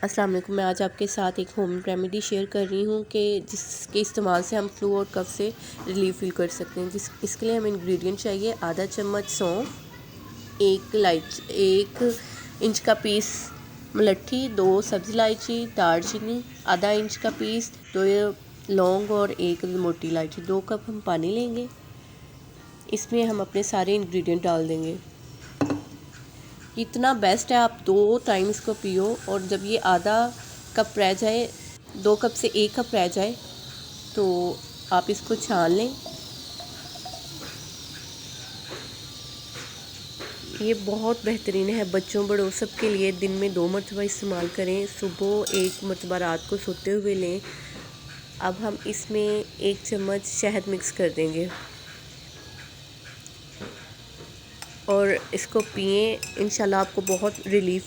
अस्सलाम वालेकुम। मैं आज आपके साथ एक होम रेमेडी शेयर कर रही हूँ कि जिसके इस्तेमाल से हम फ्लू और कफ से रिलीफ फील कर सकते हैं। इसके लिए हमें इंग्रेडिएंट चाहिए आधा चम्मच सौंफ, एक इंच का पीस मुलट्ठी, 2 सब्ज़ इलायची, दालचीनी आधा इंच का पीस, 2 लौंग और 1 मोटी इलायची। 2 कप हम पानी लेंगे, इसमें हम अपने सारे इंग्रेडिएंट डाल देंगे। इतना बेस्ट है, आप 2 टाइम इसको पियो और जब ये आधा कप रह जाए, 2 कप से 1 कप रह जाए तो आप इसको छान लें। ये बहुत बेहतरीन है, बच्चों बड़ों सब के लिए। दिन में 2 मरतबा इस्तेमाल करें, सुबह 1 मरतबा रात को सोते हुए लें। अब हम इसमें 1 चम्मच शहद मिक्स कर देंगे और इसको पिएं। इंशाल्लाह आपको बहुत रिलीफ